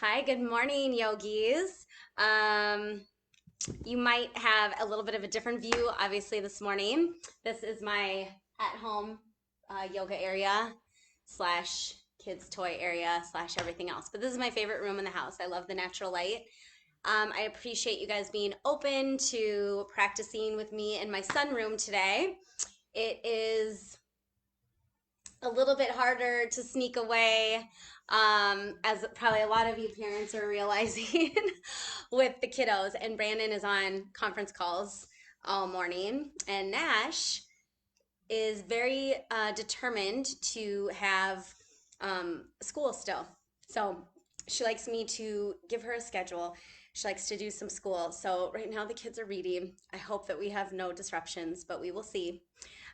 Hi, good morning, yogis. Um, you might have a little bit of a different view, obviously, this morning. This is my at-home yoga area slash kids' toy area slash everything else. But this is my favorite room in the house. I love the natural light. I appreciate you guys being open to practicing with me in my sunroom today. It is a little bit harder to sneak away, as probably a lot of you parents are realizing with the kiddos. And Brandon is on conference calls all morning, and Nash is very determined to have school still. So she likes me to give her a schedule. She likes to do some school. So right now the kids are reading. I hope that we have no disruptions, but we will see.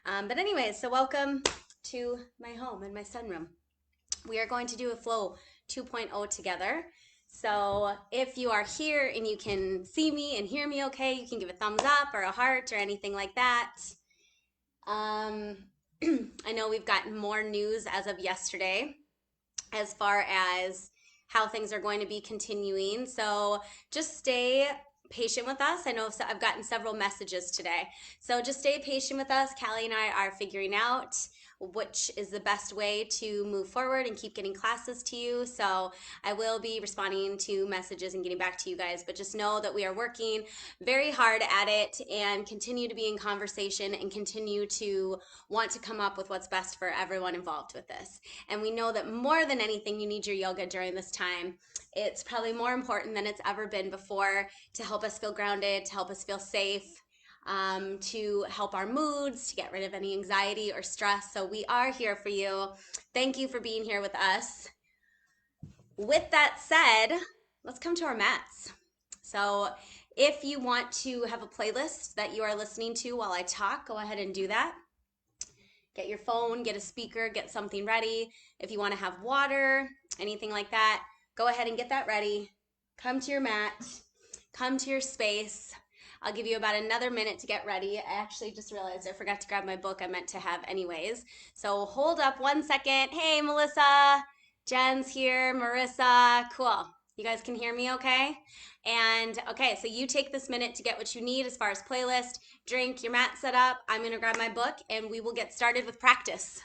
But anyways, so welcome to my home and my sunroom. We are going to do a flow 2.0 together. So if you are here and you can see me and hear me okay, you can give a thumbs up or a heart or anything like that. I know we've gotten more news as of yesterday as far as how things are going to be continuing. So just stay patient with us. I know I've gotten several messages today. So just stay patient with us. Callie and I are figuring out which is the best way to move forward and keep getting classes to you. So I will be responding to messages and getting back to you guys, but just know that we are working very hard at it and continue to be in conversation and continue to want to come up with what's best for everyone involved with this. And we know that more than anything, you need your yoga during this time. It's probably more important than it's ever been before to help us feel grounded, to help us feel safe, to help our moods, to get rid of any anxiety or stress. So we are here for you. Thank you for being here with us. With that said, let's come to our mats. So if you want to have a playlist that you are listening to while I talk, go ahead and do that. Get your phone, get a speaker, get something ready. If you want to have water, anything like that, go ahead and get that ready. Come to your mat, come to your space. I'll give you about another minute to get ready. I actually just realized I forgot to grab my book I meant to have anyways. So hold up 1 second. Hey, Melissa, Jen's here, Marissa, cool. You guys can hear me okay? And okay, so you take this minute to get what you need as far as playlist, drink, your mat set up. I'm gonna grab my book and we will get started with practice.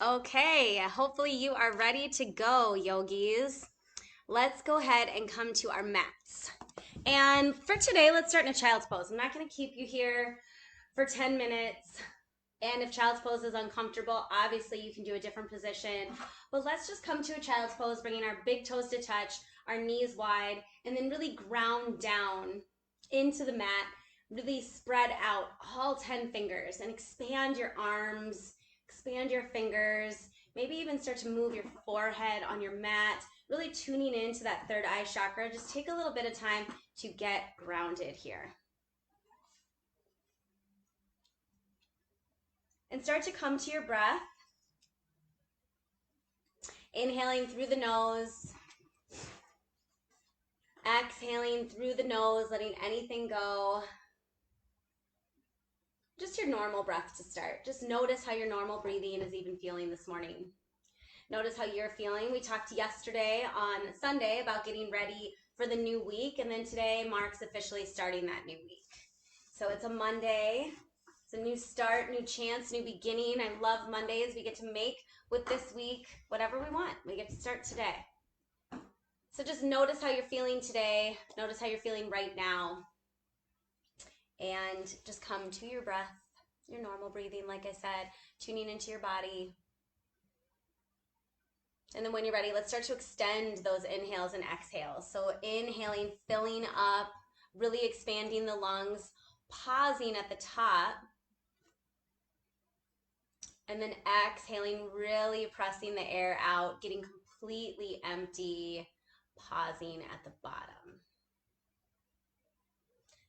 Okay, hopefully you are ready to go, yogis. Let's go ahead and come to our mats. And for today, let's start in a child's pose. I'm not going to keep you here for 10 minutes. And if child's pose is uncomfortable, obviously you can do a different position. But let's just come to a child's pose, bringing our big toes to touch, our knees wide, and then really ground down into the mat. Really spread out all 10 fingers and expand your arms, expand your fingers. Maybe even start to move your forehead on your mat, really tuning into that third eye chakra. Just take a little bit of time to get grounded here. And start to come to your breath. Inhaling through the nose. Exhaling through the nose, letting anything go. Just your normal breath to start. Just notice how your normal breathing is even feeling this morning. Notice how you're feeling. We talked yesterday on Sunday about getting ready for the new week, and then today marks officially starting that new week. So it's a Monday. It's a new start, new chance, new beginning. I love Mondays. We get to make with this week whatever we want. We get to start today. So just notice how you're feeling today. Notice how you're feeling right now. And just come to your breath, your normal breathing, like I said, tuning into your body. And then when you're ready, let's start to extend those inhales and exhales. So inhaling, filling up, really expanding the lungs, pausing at the top. And then exhaling, really pressing the air out, getting completely empty, pausing at the bottom.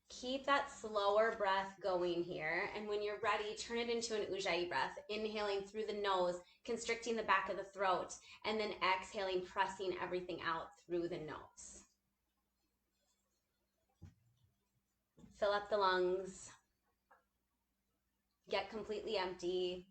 Keep that slower breath going here. And when you're ready, turn it into an Ujjayi breath, inhaling through the nose, constricting the back of the throat, and then exhaling, pressing everything out through the nose. Fill up the lungs. Get completely empty.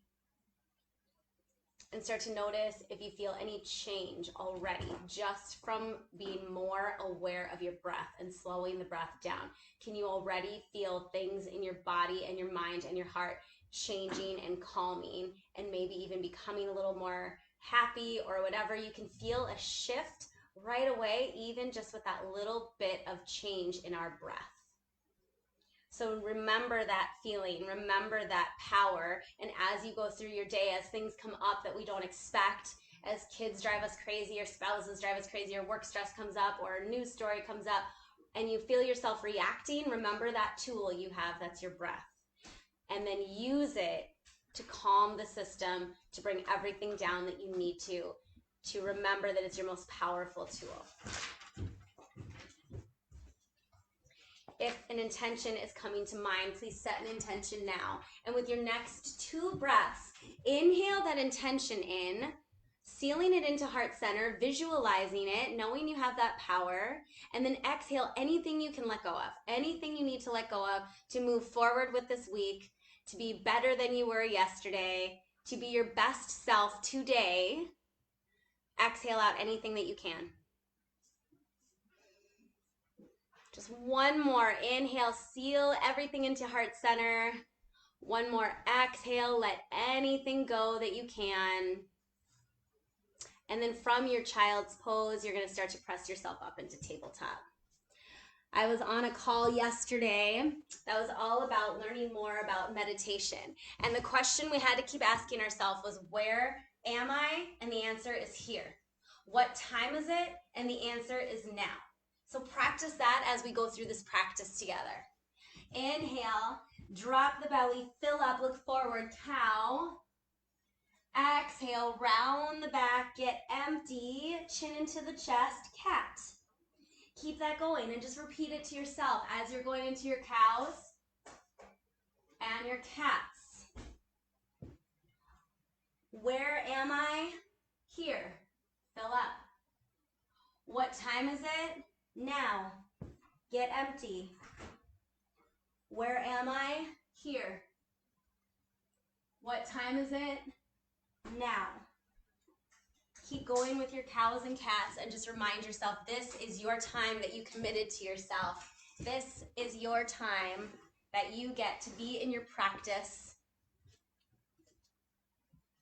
And start to notice if you feel any change already just from being more aware of your breath and slowing the breath down. Can you already feel things in your body and your mind and your heart changing and calming and maybe even becoming a little more happy or whatever? You can feel a shift right away, even just with that little bit of change in our breath. So remember that feeling, remember that power, and as you go through your day, as things come up that we don't expect, as kids drive us crazy, or spouses drive us crazy, or work stress comes up, or a news story comes up, and you feel yourself reacting, remember that tool you have, that's your breath. And then use it to calm the system, to bring everything down that you need to remember that it's your most powerful tool. If an intention is coming to mind, please set an intention now. And with your next 2 breaths, inhale that intention in, sealing it into heart center, visualizing it, knowing you have that power, and then exhale anything you can let go of, anything you need to let go of to move forward with this week, to be better than you were yesterday, to be your best self today. Exhale out anything that you can. Just one more. Inhale, seal everything into heart center. One more exhale, let anything go that you can. And then from your child's pose, you're going to start to press yourself up into tabletop. I was on a call yesterday that was all about learning more about meditation. And the question we had to keep asking ourselves was, where am I? And the answer is here. What time is it? And the answer is now. So practice that as we go through this practice together. Inhale, drop the belly, fill up, look forward, cow. Exhale, round the back, get empty, chin into the chest, cat. Keep that going and just repeat it to yourself as you're going into your cows and your cats. Where am I? Here. Fill up. What time is it? Now. Get empty. Where am I? Here. What time is it? Now. Keep going with your cows and cats and just remind yourself this is your time that you committed to yourself. This is your time that you get to be in your practice,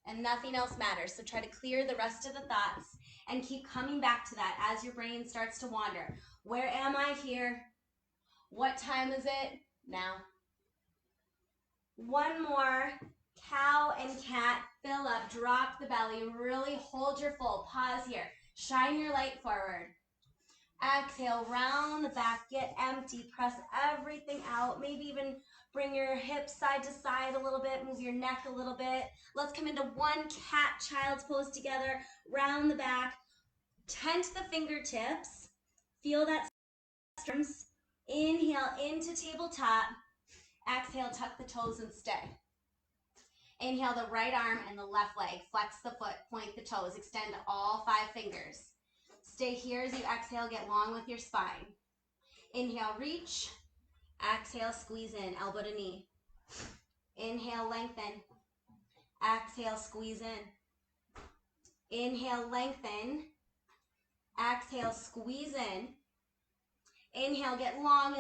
and nothing else matters. So try to clear the rest of the thoughts and keep coming back to that as your brain starts to wander. Where am I? Here. What time is it? Now. One more. Cow and cat, fill up, drop the belly, really hold your full. Pause here. Shine your light forward. Exhale, round the back, get empty, press everything out. Maybe even bring your hips side to side a little bit, move your neck a little bit. Let's come into one cat child's pose together, round the back. Tent the fingertips. Feel that arms. Inhale into tabletop. Exhale, tuck the toes and stay. Inhale the right arm and the left leg. Flex the foot, point the toes. Extend all 5 fingers. Stay here as you exhale, get long with your spine. Inhale, reach. Exhale, squeeze in, elbow to knee. Inhale, lengthen. Exhale, squeeze in. Inhale, lengthen. Exhale, squeeze in. Inhale, get long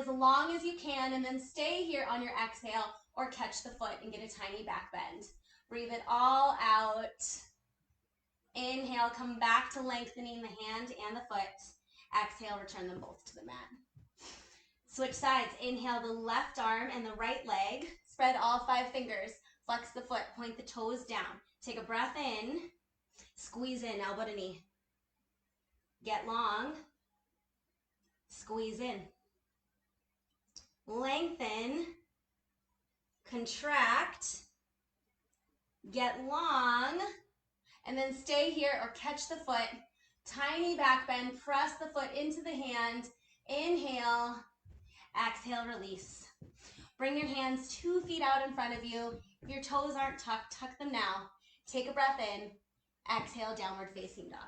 as you can, and then stay here on your exhale or catch the foot and get a tiny back bend. Breathe it all out. Inhale, come back to lengthening the hand and the foot. Exhale, return them both to the mat. Switch sides. Inhale the left arm and the right leg. Spread all 5 fingers. Flex the foot, point the toes down. Take a breath in. Squeeze in, elbow to knee. Get long. Squeeze in. Lengthen. Contract. Get long. And then stay here or catch the foot. Tiny back bend. Press the foot into the hand. Inhale. Exhale, release. Bring your hands 2 feet out in front of you. If your toes aren't tucked, tuck them now. Take a breath in. Exhale, downward facing dog.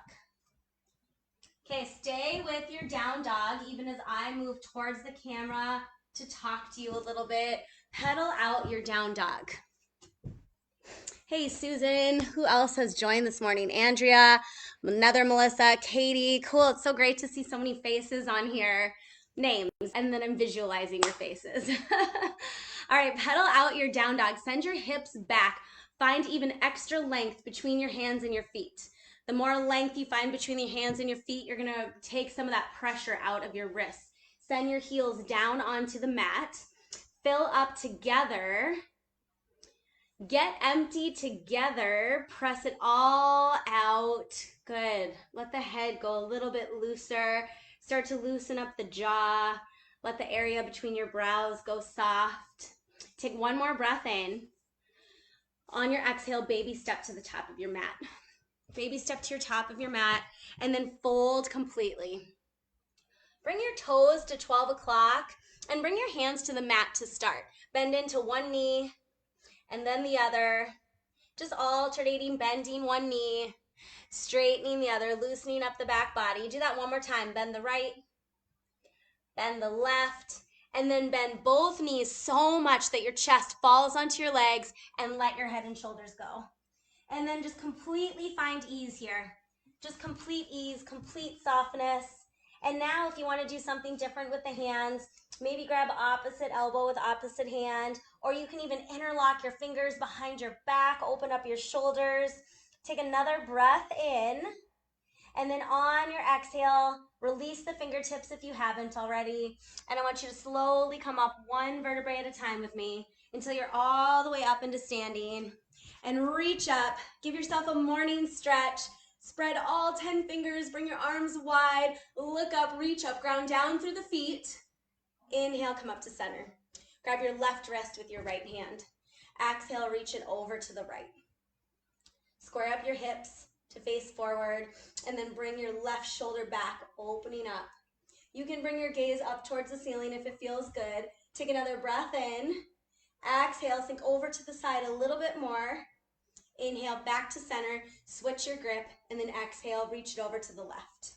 Okay, stay with your down dog even as I move towards the camera to talk to you a little bit. Pedal out your down dog. Hey, Susan, who else has joined this morning? Andrea, another Melissa, Katie. Cool, it's so great to see so many faces on here. Names, and then I'm visualizing your faces. All right, pedal out your down dog. Send your hips back. Find even extra length between your hands and your feet. The more length you find between your hands and your feet, you're gonna take some of that pressure out of your wrists. Send your heels down onto the mat. Fill up together. Get empty together. Press it all out. Good. Let the head go a little bit looser. Start to loosen up the jaw. Let the area between your brows go soft. Take one more breath in. On your exhale, baby step to the top of your mat. Baby step to your top of your mat and then fold completely. Bring your toes to 12 o'clock and bring your hands to the mat to start. Bend into one knee and then the other. Just alternating, bending one knee, straightening the other, loosening up the back body. Do that one more time. Bend the right, bend the left, and then bend both knees so much that your chest falls onto your legs and let your head and shoulders go. And then just completely find ease here. Just complete ease, complete softness. And now if you want to do something different with the hands, maybe grab opposite elbow with opposite hand, or you can even interlock your fingers behind your back, open up your shoulders. Take another breath in, and then on your exhale, release the fingertips if you haven't already. And I want you to slowly come up one vertebrae at a time with me until you're all the way up into standing. And reach up, give yourself a morning stretch. Spread all 10 fingers, bring your arms wide, look up, reach up, ground down through the feet. Inhale, come up to center. Grab your left wrist with your right hand. Exhale, reach it over to the right. Square up your hips to face forward, and then bring your left shoulder back, opening up. You can bring your gaze up towards the ceiling if it feels good. Take another breath in. Exhale, sink over to the side a little bit more. Inhale, back to center, switch your grip, and then exhale, reach it over to the left.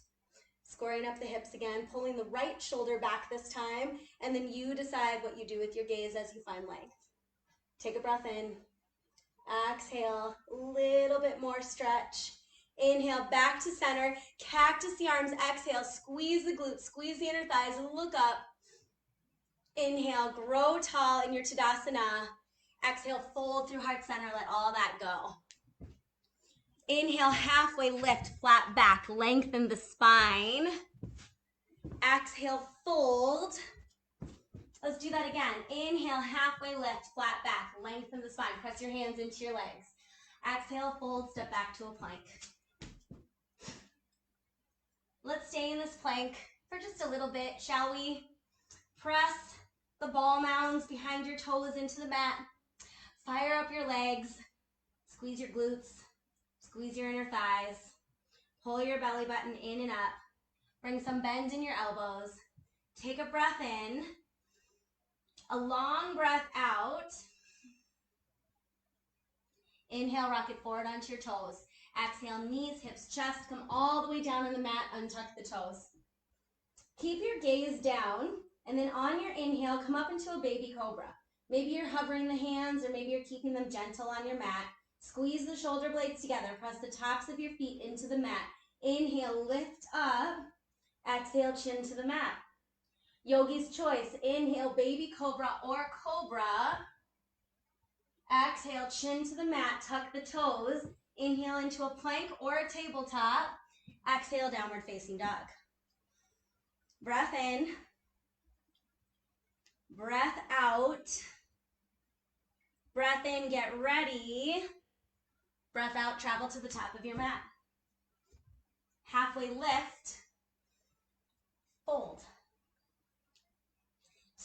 Squaring up the hips again, pulling the right shoulder back this time, and then you decide what you do with your gaze as you find length. Take a breath in. Exhale, a little bit more stretch. Inhale, back to center, cactus the arms. Exhale, squeeze the glutes, squeeze the inner thighs, look up. Inhale, grow tall in your Tadasana. Exhale, fold through heart center, let all that go. Inhale, halfway lift, flat back, lengthen the spine. Exhale, fold. Let's do that again. Inhale, halfway lift, flat back, lengthen the spine. Press your hands into your legs. Exhale, fold, step back to a plank. Let's stay in this plank for just a little bit, shall we? Press the ball mounds behind your toes into the mat. Fire up your legs. Squeeze your glutes. Squeeze your inner thighs. Pull your belly button in and up. Bring some bend in your elbows. Take a breath in. A long breath out. Inhale, rock it forward onto your toes. Exhale, knees, hips, chest, come all the way down on the mat, untuck the toes. Keep your gaze down, and then on your inhale, come up into a baby cobra. Maybe you're hovering the hands, or maybe you're keeping them gentle on your mat. Squeeze the shoulder blades together. Press the tops of your feet into the mat. Inhale, lift up. Exhale, chin to the mat. Yogi's choice. Inhale, baby cobra or cobra. Exhale, chin to the mat, tuck the toes. Inhale into a plank or a tabletop. Exhale, downward facing dog. Breath in. Breath out. Breath in, get ready. Breath out, travel to the top of your mat. Halfway lift, fold.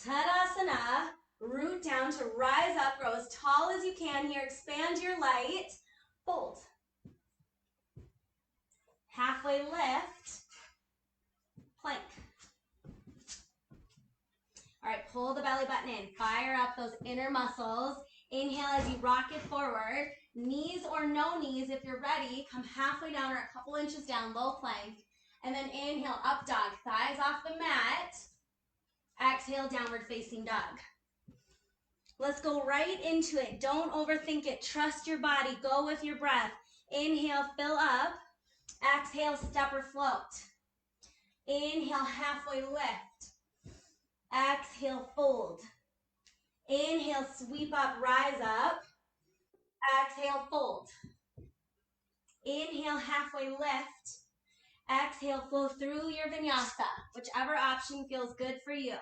Tadasana, root down to rise up, grow as tall as you can here, expand your light, fold. Halfway lift, plank. All right, pull the belly button in, fire up those inner muscles. Inhale as you rock it forward, knees or no knees if you're ready, come halfway down or a couple inches down, low plank, and then inhale, up dog, thighs off the mat. Exhale, downward facing dog. Let's go right into it. Don't overthink it. Trust your body. Go with your breath. Inhale, fill up. Exhale, step or float. Inhale, halfway lift. Exhale, fold. Inhale, sweep up, rise up. Exhale, fold. Inhale, halfway lift. Exhale, flow through your vinyasa, whichever option feels good for you.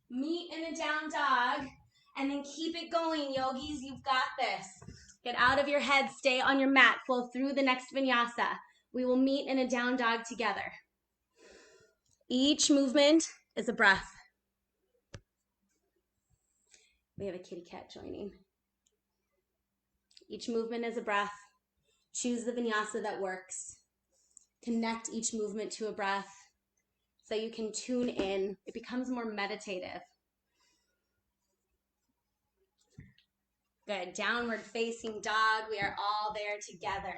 Meet in a down dog, and then keep it going, yogis. You've got this. Get out of your head, stay on your mat, flow through the next vinyasa. We will meet in a down dog together. Each movement is a breath. We have a kitty cat joining. Each movement is a breath. Choose the vinyasa that works. Connect each movement to a breath so you can tune in. It becomes more meditative. Good. Downward facing dog. We are all there together.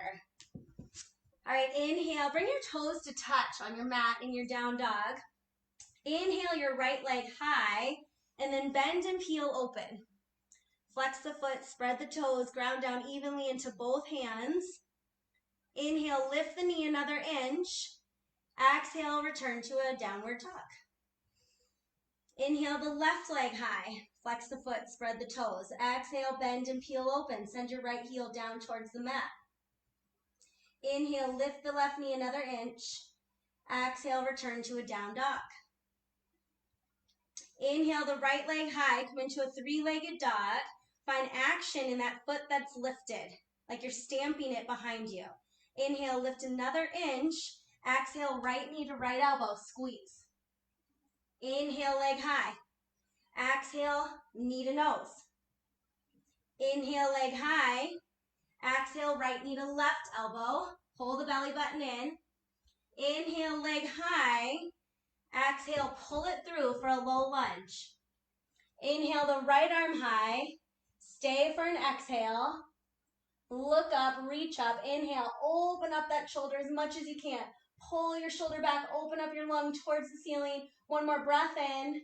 All right, inhale. Bring your toes to touch on your mat in your down dog. Inhale your right leg high, and then bend and peel open. Flex the foot, spread the toes, ground down evenly into both hands. Inhale, lift the knee another inch. Exhale, return to a downward dog. Inhale the left leg high. Flex the foot, spread the toes. Exhale, bend and peel open. Send your right heel down towards the mat. Inhale, lift the left knee another inch. Exhale, return to a down dog. Inhale the right leg high, come into a three-legged dog. Find action in that foot that's lifted, like you're stamping it behind you. Inhale, lift another inch. Exhale, right knee to right elbow, squeeze. Inhale, leg high. Exhale, knee to nose. Inhale, leg high. Exhale, right knee to left elbow. Pull the belly button in. Inhale, leg high. Exhale, pull it through for a low lunge. Inhale the right arm high. Stay for an exhale. Look up, reach up. Inhale, open up that shoulder as much as you can. Pull your shoulder back, open up your lung towards the ceiling. One more breath in.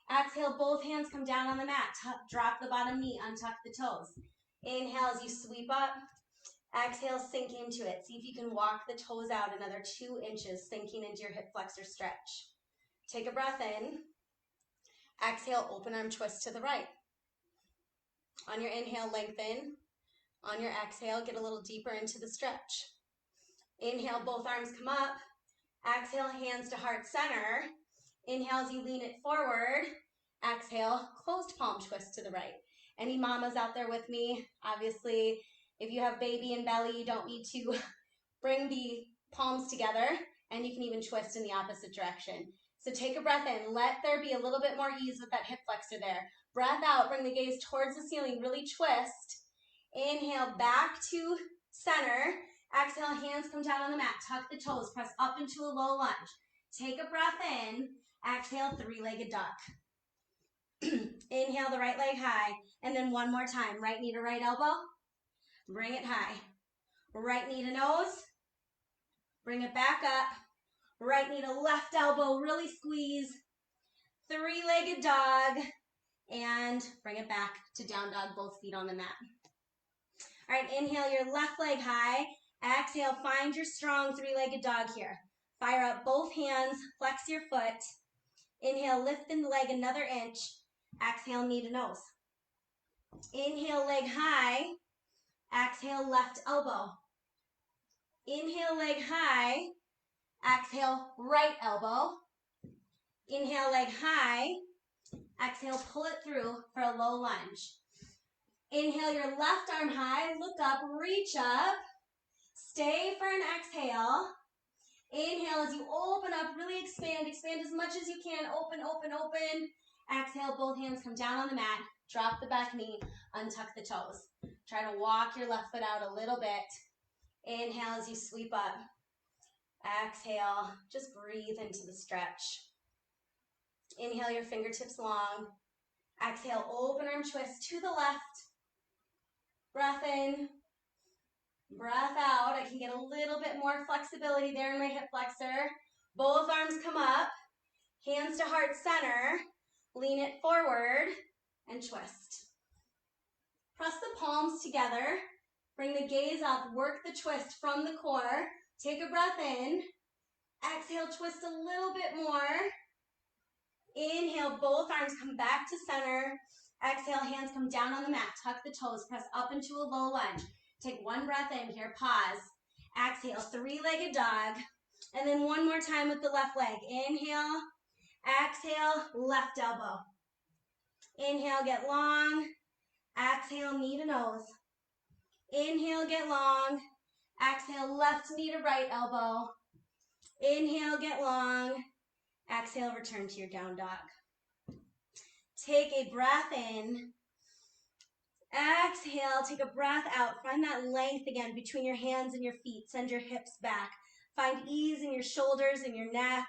Exhale, both hands come down on the mat. Drop the bottom knee, untuck the toes. Inhale as you sweep up. Exhale, sink into it. See if you can walk the toes out another 2 inches, sinking into your hip flexor stretch. Take a breath in. Exhale, open arm twist to the right. On your inhale, lengthen. On your exhale, get a little deeper into the stretch. Inhale, both arms come up. Exhale, hands to heart center. Inhale as you lean it forward. Exhale, closed palm twist to the right. Any mamas out there with me? Obviously, if you have baby and belly, you don't need to bring the palms together, and you can even twist in the opposite direction. So take a breath in. Let there be a little bit more ease with that hip flexor there. Breath out, bring the gaze towards the ceiling, really twist. Inhale, back to center. Exhale, hands come down on the mat. Tuck the toes, press up into a low lunge. Take a breath in. Exhale, three-legged duck. Inhale the right leg high, and then one more time. Right knee to right elbow. Bring it high. Right knee to nose. Bring it back up. Right knee to left elbow, really squeeze. Three-legged dog, and bring it back to down dog, both feet on the mat. All right, inhale your left leg high. Exhale, find your strong three-legged dog here. Fire up both hands, flex your foot. Inhale, lift the leg another inch. Exhale, knee to nose. Inhale, leg high. Exhale, left elbow. Inhale, leg high. Exhale, right elbow. Inhale, leg high. Exhale, pull it through for a low lunge. Inhale your left arm high, look up, reach up. Stay for an exhale. Inhale as you open up, really expand. Expand as much as you can. Open, open, open. Exhale, both hands come down on the mat. Drop the back knee, untuck the toes. Try to walk your left foot out a little bit. Inhale as you sweep up. Exhale, just breathe into the stretch. Inhale your fingertips long. Exhale, open arm twist to the left. Breath in. Breath out. I can get a little bit more flexibility there in my hip flexor. Both arms come up. Hands to heart center. Lean it forward and twist. Press the palms together. Bring the gaze up. Work the twist from the core. Take a breath in. Exhale, twist a little bit more. Inhale, both arms come back to center. Exhale, hands come down on the mat. Tuck the toes. Press up into a low lunge. Take one breath in here. Pause. Exhale, three-legged dog. And then one more time with the left leg. Inhale. Exhale, left elbow. Inhale, get long. Exhale, knee to nose. Inhale, get long. Exhale, left knee to right elbow. Inhale, get long. Exhale, return to your down dog. Take a breath in. Exhale, take a breath out. Find that length again between your hands and your feet. Send your hips back. Find ease in your shoulders and your neck.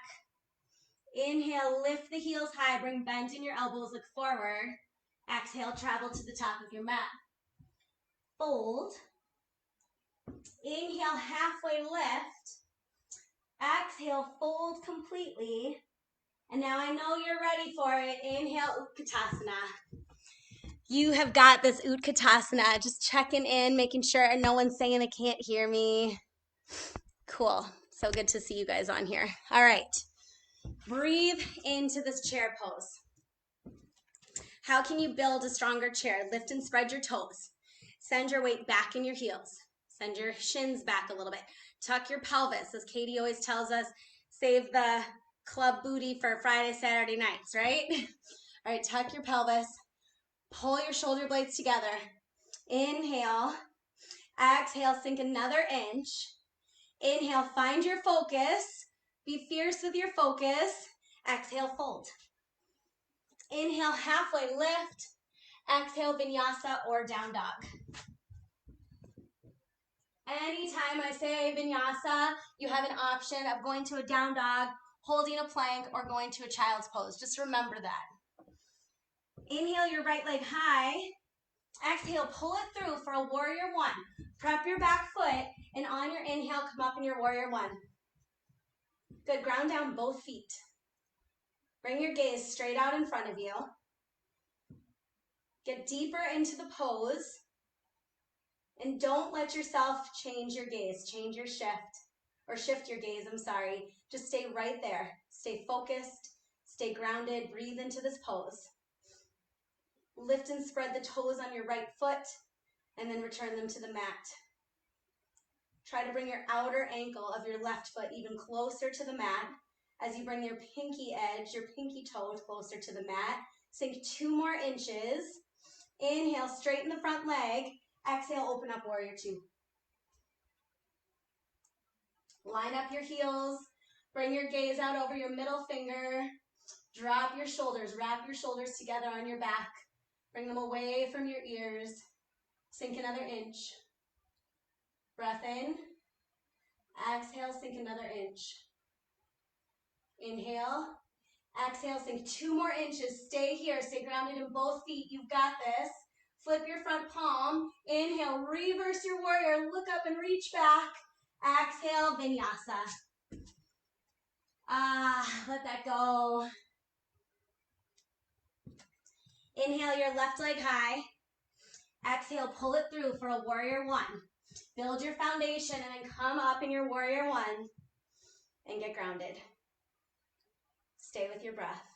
Inhale, lift the heels high. Bring bend in your elbows, look forward. Exhale, travel to the top of your mat. Fold. Inhale, halfway lift. Exhale, fold completely. And now I know you're ready for it. Inhale, Utkatasana. You have got this, Utkatasana. Just checking in, making sure no one's saying they can't hear me. Cool. So good to see you guys on here. All right. Breathe into this chair pose. How can you build a stronger chair? Lift and spread your toes. Send your weight back in your heels. Send your shins back a little bit. Tuck your pelvis. As Katie always tells us, save the club booty for Friday, Saturday nights, right? All right, tuck your pelvis. Pull your shoulder blades together. Inhale. Exhale, sink another inch. Inhale, find your focus. Be fierce with your focus. Exhale, fold. Inhale, halfway lift. Exhale, vinyasa or down dog. Anytime I say vinyasa, you have an option of going to a down dog, holding a plank, or going to a child's pose. Just remember that. Inhale your right leg high. Exhale, pull it through for a warrior one. Prep your back foot, and on your inhale, come up in your warrior one. Good, ground down both feet. Bring your gaze straight out in front of you. Get deeper into the pose. And don't let yourself change your gaze, change your shift, or shift your gaze, I'm sorry. Just stay right there. Stay focused, stay grounded, breathe into this pose. Lift and spread the toes on your right foot, and then return them to the mat. Try to bring your outer ankle of your left foot even closer to the mat as you bring your pinky edge, your pinky toe closer to the mat. Sink 2 more inches. Inhale, straighten the front leg. Exhale, open up warrior two. Line up your heels. Bring your gaze out over your middle finger. Drop your shoulders. Wrap your shoulders together on your back. Bring them away from your ears. Sink another inch. Breath in. Exhale, sink another inch. Inhale. Exhale, sink 2 more inches. Stay here. Stay grounded in both feet. You've got this. Flip your front palm. Inhale, reverse your warrior. Look up and reach back. Exhale, vinyasa. Let that go. Inhale your left leg high. Exhale, pull it through for a warrior one. Build your foundation and then come up in your warrior one and get grounded. Stay with your breath.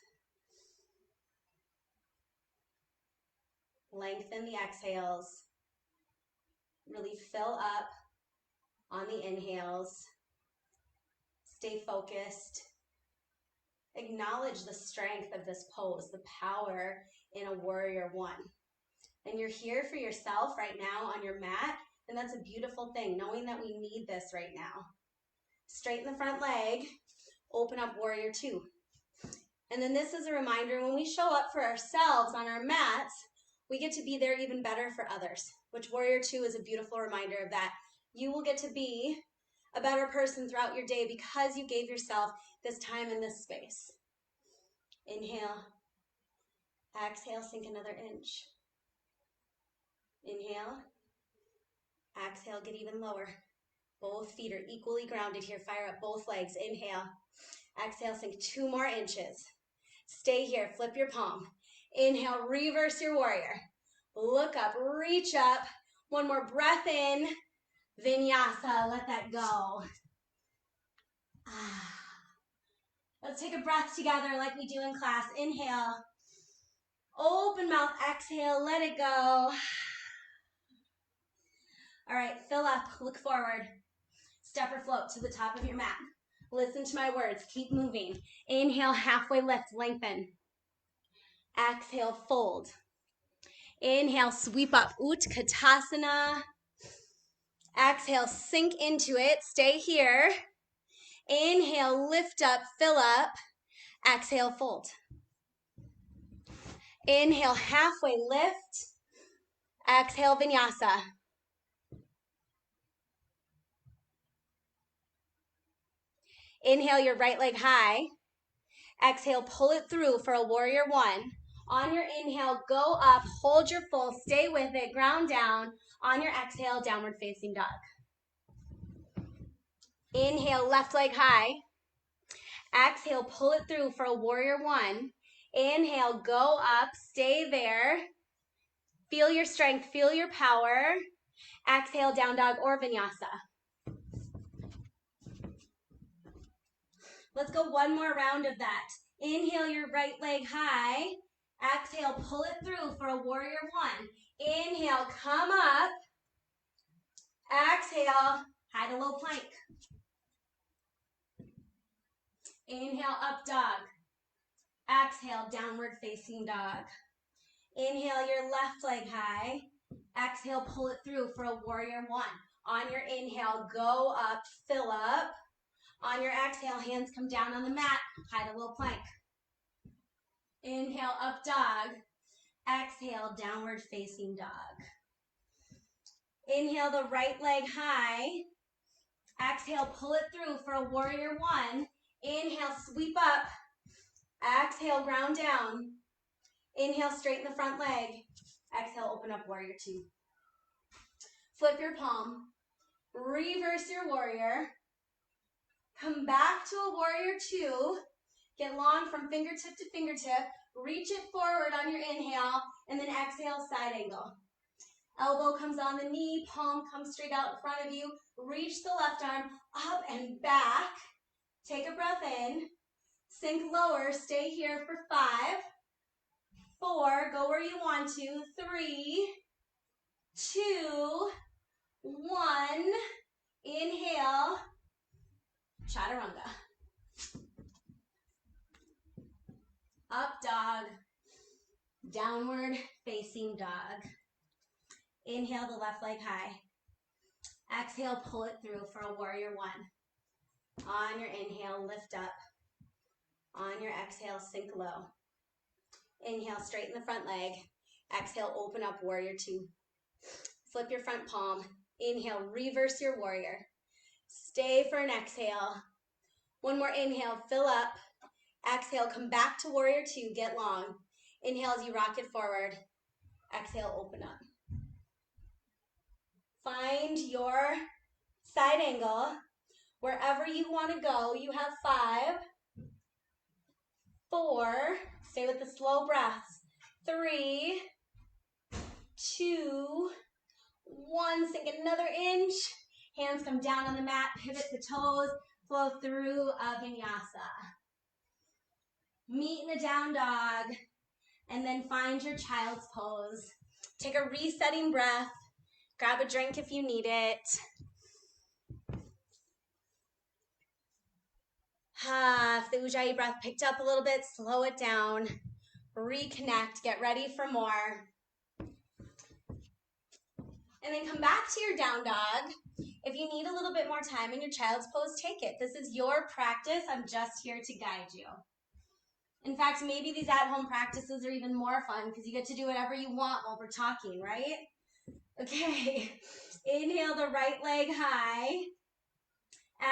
Lengthen the exhales. Really fill up on the inhales. Stay focused. Acknowledge the strength of this pose, the power in a warrior one. and you're here for yourself right now on your mat, and that's a beautiful thing, knowing that we need this right now. Straighten the front leg, open up warrior two. And then this is a reminder, when we show up for ourselves on our mats, we get to be there even better for others, which warrior two is a beautiful reminder of that. You will get to be a better person throughout your day because you gave yourself this time and this space. Inhale, exhale, sink another inch. Inhale, exhale, get even lower. Both feet are equally grounded here. Fire up both legs. Inhale, exhale, sink 2 more inches. Stay here, flip your palm. Inhale, reverse your warrior. Look up, reach up. 1 more breath in. Vinyasa, let that go. Let's take a breath together like we do in class. Inhale, open mouth, exhale, let it go. All right, fill up, look forward. Step or float to the top of your mat. Listen to my words, keep moving. Inhale, halfway lift, lengthen. Exhale, fold. Inhale, sweep up, Utkatasana. Exhale, sink into it, stay here. Inhale, lift up, fill up. Exhale, fold. Inhale, halfway lift. Exhale, vinyasa. Inhale your right leg high. Exhale, pull it through for a warrior one. On your inhale, go up, hold your full, stay with it, ground down. On your exhale, downward facing dog. Inhale, left leg high. Exhale, pull it through for a warrior one. Inhale, go up, stay there. Feel your strength, feel your power. Exhale, down dog or vinyasa. Let's go 1 more round of that. Inhale your right leg high. Exhale, pull it through for a warrior one. Inhale, come up. Exhale, high to low plank. Inhale, up dog. Exhale, downward facing dog. Inhale your left leg high. Exhale, pull it through for a warrior one. On your inhale, go up, fill up. On your exhale, hands come down on the mat, high to low plank. Inhale, up dog. Exhale, downward facing dog. Inhale the right leg high. Exhale, pull it through for a warrior one. Inhale, sweep up. Exhale, ground down. Inhale, straighten the front leg. Exhale, open up warrior two. Flip your palm. Reverse your warrior. Come back to a warrior two. Get long from fingertip to fingertip. Reach it forward on your inhale, and then exhale, side angle. Elbow comes on the knee, palm comes straight out in front of you. Reach the left arm up and back. Take a breath in. Sink lower, stay here for 5, 4, go where you want to, 3, 2, 1. Inhale, chaturanga. Up dog, downward facing dog. Inhale the left leg high. Exhale, pull it through for a warrior one. On your inhale, lift up. On your exhale, sink low. Inhale, straighten the front leg. Exhale, open up warrior two. Flip your front palm. Inhale, reverse your warrior. Stay for an exhale. 1 more inhale, fill up. Exhale, come back to warrior two, get long. Inhale as you rock it forward. Exhale, open up. Find your side angle. Wherever you want to go, you have 5, 4, stay with the slow breaths. 3, 2, 1, sink another inch. Hands come down on the mat, pivot the toes, flow through a vinyasa. Meet in a down dog, and then find your child's pose. Take a resetting breath. Grab a drink if you need it. If the Ujjayi breath picked up a little bit, slow it down. Reconnect, get ready for more. And then come back to your down dog. If you need a little bit more time in your child's pose, take it. This is your practice. I'm just here to guide you. In fact, maybe these at-home practices are even more fun because you get to do whatever you want while we're talking, right? Okay, inhale the right leg high.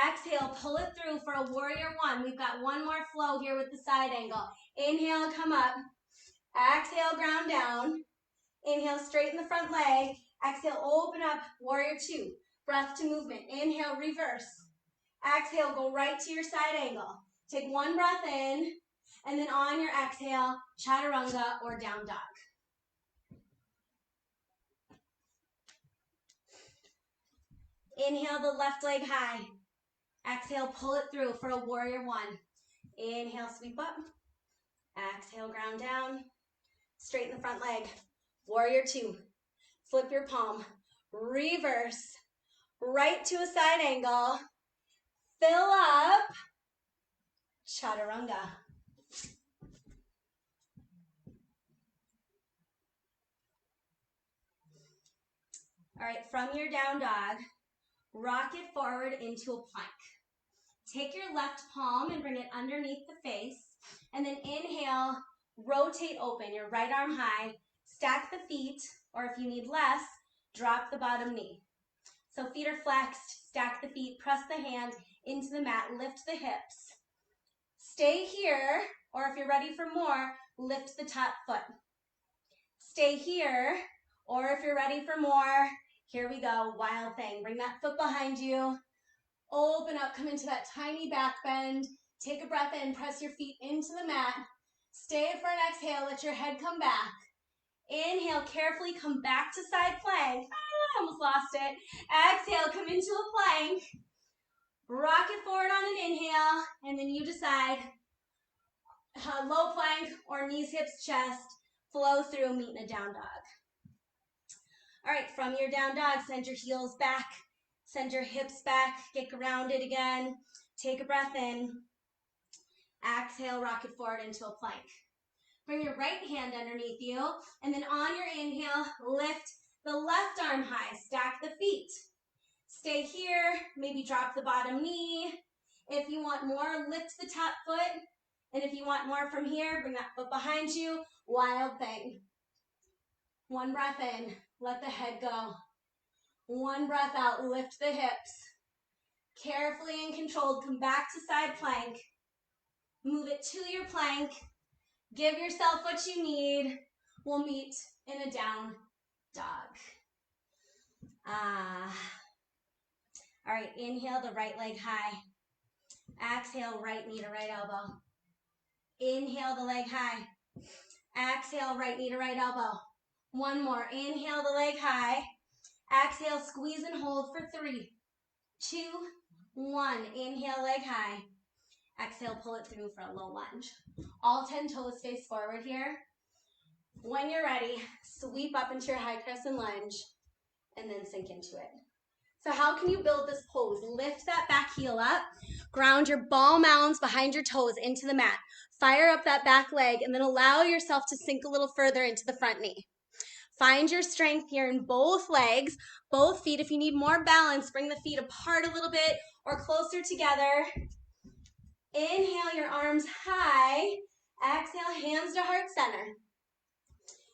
Exhale, pull it through for a warrior one. We've got one more flow here with the side angle. Inhale, come up. Exhale, ground down. Inhale, straighten the front leg. Exhale, open up, warrior two. Breath to movement. Inhale, reverse. Exhale, go right to your side angle. Take one breath in, and then on your exhale, chaturanga or down dog. Inhale the left leg high. Exhale, pull it through for a warrior one. Inhale, sweep up. Exhale, ground down. Straighten the front leg. Warrior two. Flip your palm. Reverse. Right to a side angle. Fill up. Chaturanga. All right, from your down dog, rock it forward into a plank. Take your left palm and bring it underneath the face, and then inhale, rotate open, your right arm high, stack the feet, or if you need less, drop the bottom knee. So feet are flexed, stack the feet, press the hand into the mat, lift the hips. Stay here, or if you're ready for more, lift the top foot. Stay here, or if you're ready for more, here we go, wild thing. Bring that foot behind you. Open up, come into that tiny back bend. Take a breath in, press your feet into the mat. Stay for an exhale, let your head come back. Inhale, carefully come back to side plank. I almost lost it. Exhale, come into a plank. Rock it forward on an inhale, and then you decide low plank or knees, hips, chest. Flow through, meet in a down dog. All right, from your down dog, send your heels back. Send your hips back, get grounded again. Take a breath in. Exhale, rock it forward into a plank. Bring your right hand underneath you, and then on your inhale, lift the left arm high, stack the feet. Stay here, maybe drop the bottom knee. If you want more, lift the top foot. And if you want more from here, bring that foot behind you, wild thing. One breath in, let the head go. One breath out, lift the hips. Carefully and controlled, come back to side plank. Move it to your plank. Give yourself what you need. We'll meet in a down dog. All right, inhale the right leg high. Exhale, right knee to right elbow. Inhale the leg high. Exhale, right knee to right elbow. One more, inhale the leg high. Exhale, squeeze and hold for 3, 2, 1. Inhale, leg high. Exhale, pull it through for a low lunge. All 10 toes face forward here. When you're ready, sweep up into your high crescent lunge and then sink into it. So how can you build this pose? Lift that back heel up. Ground your ball mounds behind your toes into the mat. Fire up that back leg and then allow yourself to sink a little further into the front knee. Find your strength here in both legs, both feet. If you need more balance, bring the feet apart a little bit or closer together. Inhale your arms high. Exhale, hands to heart center.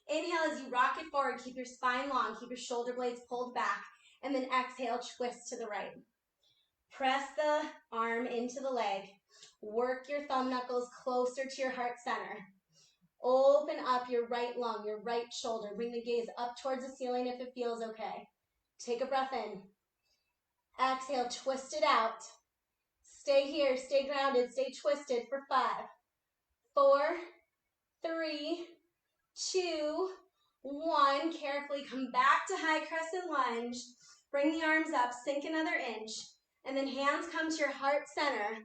Inhale as you rock it forward. Keep your spine long. Keep your shoulder blades pulled back. And then exhale, twist to the right. Press the arm into the leg. Work your thumb knuckles closer to your heart center. Open up your right lung, your right shoulder. Bring the gaze up towards the ceiling if it feels okay. Take a breath in. Exhale, twist it out. Stay here, stay grounded, stay twisted for 5, 4, 3, 2, 1. Carefully come back to high crescent lunge. Bring the arms up, sink another inch. And then hands come to your heart center.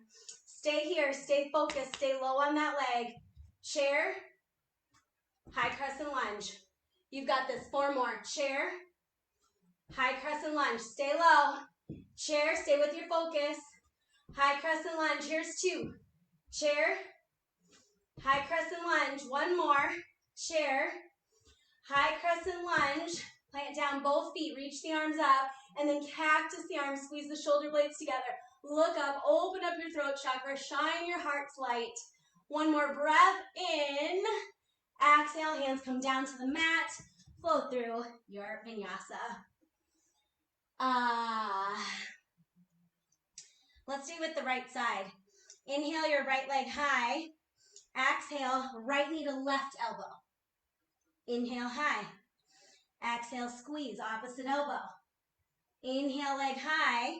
Stay here, stay focused, stay low on that leg. Chair. High crescent lunge. You've got this. 4 more. Chair. High crescent lunge. Stay low. Chair. Stay with your focus. High crescent lunge. Here's 2. Chair. High crescent lunge. 1 more. Chair. High crescent lunge. Plant down both feet, reach the arms up, and then cactus the arms, squeeze the shoulder blades together. Look up, open up your throat chakra, shine your heart's light. One more breath in. Exhale, hands come down to the mat. Flow through your vinyasa. Let's do it with the right side. Inhale your right leg high. Exhale, right knee to left elbow. Inhale high. Exhale, squeeze, opposite elbow. Inhale, leg high.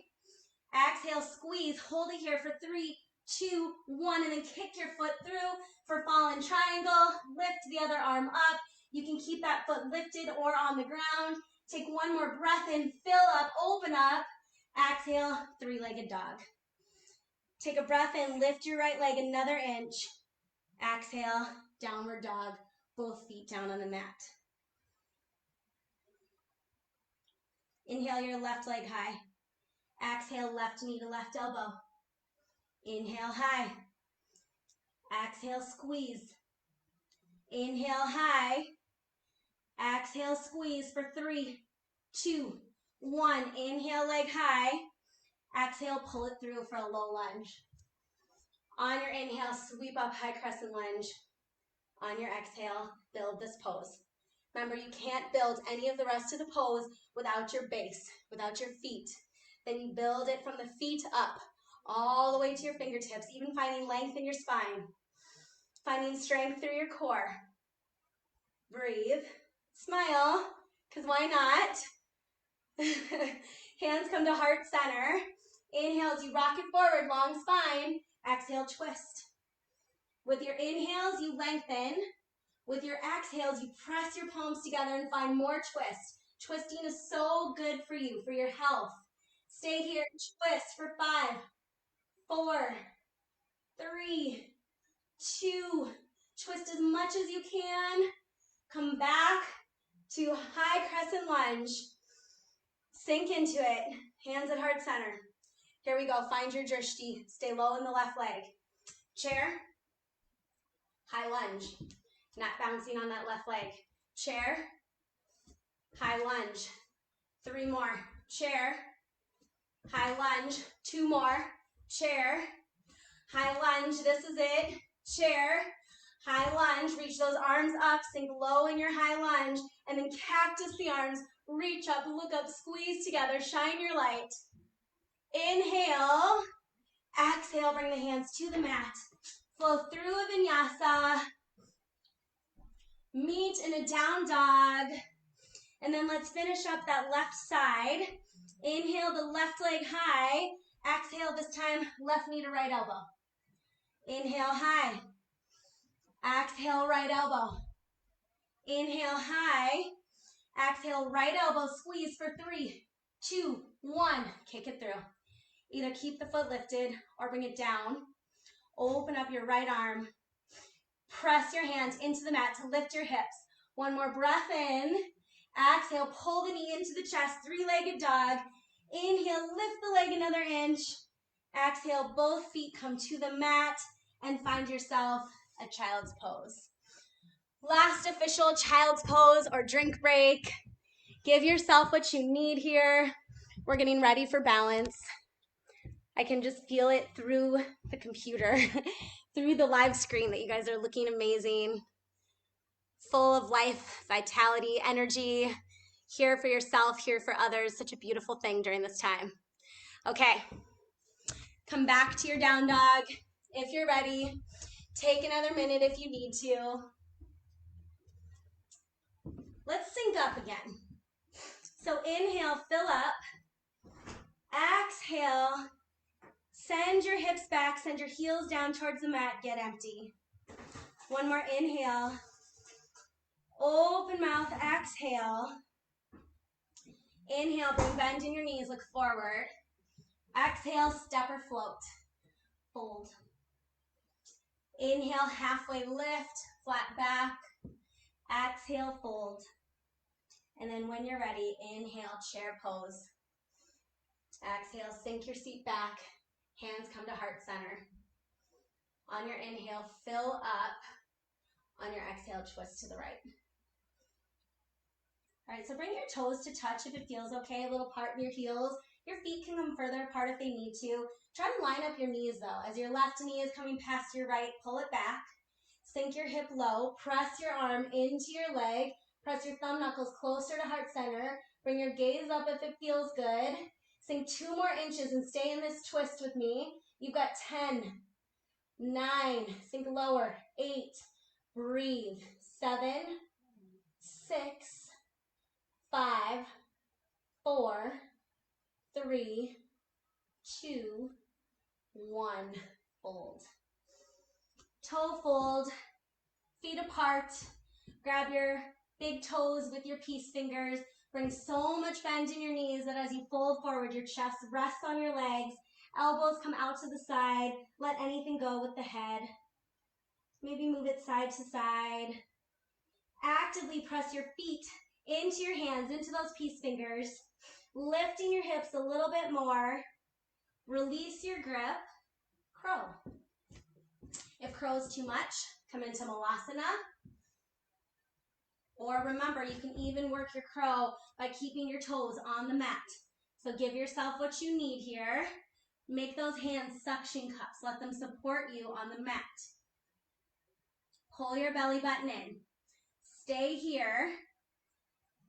Exhale, squeeze, hold it here for 3, 2, 1, and then kick your foot through for fallen triangle. Lift the other arm up. You can keep that foot lifted or on the ground. Take one more breath in, fill up, open up. Exhale, three-legged dog. Take a breath in, lift your right leg another inch. Exhale, downward dog, both feet down on the mat. Inhale your left leg high. Exhale, left knee to left elbow. Inhale high. Exhale, squeeze. Inhale high. Exhale, squeeze for 3, 2, 1. Inhale, leg high. Exhale, pull it through for a low lunge. On your inhale, sweep up, high crescent lunge. On your exhale, build this pose. Remember, you can't build any of the rest of the pose without your base, without your feet. Then you build it from the feet up, all the way to your fingertips, even finding length in your spine. Finding strength through your core. Breathe. Smile, because why not? Hands come to heart center. Inhale as you rock it forward, long spine. Exhale, twist. With your inhales, you lengthen. With your exhales, you press your palms together and find more twist. Twisting is so good for you, for your health. Stay here, twist for 5, 4, 3, 2. Twist as much as you can. Come back to high crescent lunge. Sink into it. Hands at heart center. Here we go. Find your drishti. Stay low in the left leg. Chair. High lunge. Not bouncing on that left leg. Chair. High lunge. 3 more. Chair. High lunge. 2 more. Chair. High lunge. This is it. Chair. High lunge. Reach those arms up. Sink low in your high lunge. And then cactus the arms. Reach up. Look up. Squeeze together. Shine your light. Inhale. Exhale. Bring the hands to the mat. Flow through a vinyasa. Meet in a down dog. And then let's finish up that left side. Inhale the left leg high. Exhale this time, left knee to right elbow. Inhale high. Exhale right elbow. Inhale high. Exhale right elbow. Squeeze for 3, 2, 1. Kick it through. Either keep the foot lifted or bring it down. Open up your right arm. Press your hands into the mat to lift your hips. One more breath in. Exhale, pull the knee into the chest, 3-legged dog. Inhale, lift the leg another inch. Exhale, both feet come to the mat and find yourself a child's pose. Last official child's pose or drink break. Give yourself what you need here. We're getting ready for balance. I can just feel it through the computer, through the live screen that you guys are looking amazing. Full of life, vitality, energy, here for yourself, here for others. Such a beautiful thing during this time. Okay, come back to your down dog if you're ready. Take another minute if you need to. Let's sync up again. So inhale, fill up. Exhale, send your hips back, send your heels down towards the mat, get empty. One more inhale. Open mouth, exhale. Inhale, bring bend in your knees, look forward. Exhale, step or float. Fold. Inhale, halfway lift, flat back. Exhale, fold. And then when you're ready, inhale, chair pose. Exhale, sink your seat back. Hands come to heart center. On your inhale, fill up. On your exhale, twist to the right. All right, so bring your toes to touch if it feels okay, a little part in your heels. Your feet can come further apart if they need to. Try to line up your knees though. As your left knee is coming past your right, pull it back. Sink your hip low, press your arm into your leg, press your thumb knuckles closer to heart center. Bring your gaze up if it feels good. Sink 2 more inches and stay in this twist with me. You've got 10, 9, sink lower, 8, breathe, 7, 6, 5, 4, 3, 2, 1. Fold. Toe fold, feet apart. Grab your big toes with your peace fingers. Bring so much bend in your knees that as you fold forward, your chest rests on your legs. Elbows come out to the side. Let anything go with the head. Maybe move it side to side. Actively press your feet into your hands, into those peace fingers. Lifting your hips a little bit more. Release your grip. Crow. If crow is too much, come into Malasana. Or remember, you can even work your crow by keeping your toes on the mat. So give yourself what you need here. Make those hands suction cups. Let them support you on the mat. Pull your belly button in. Stay here.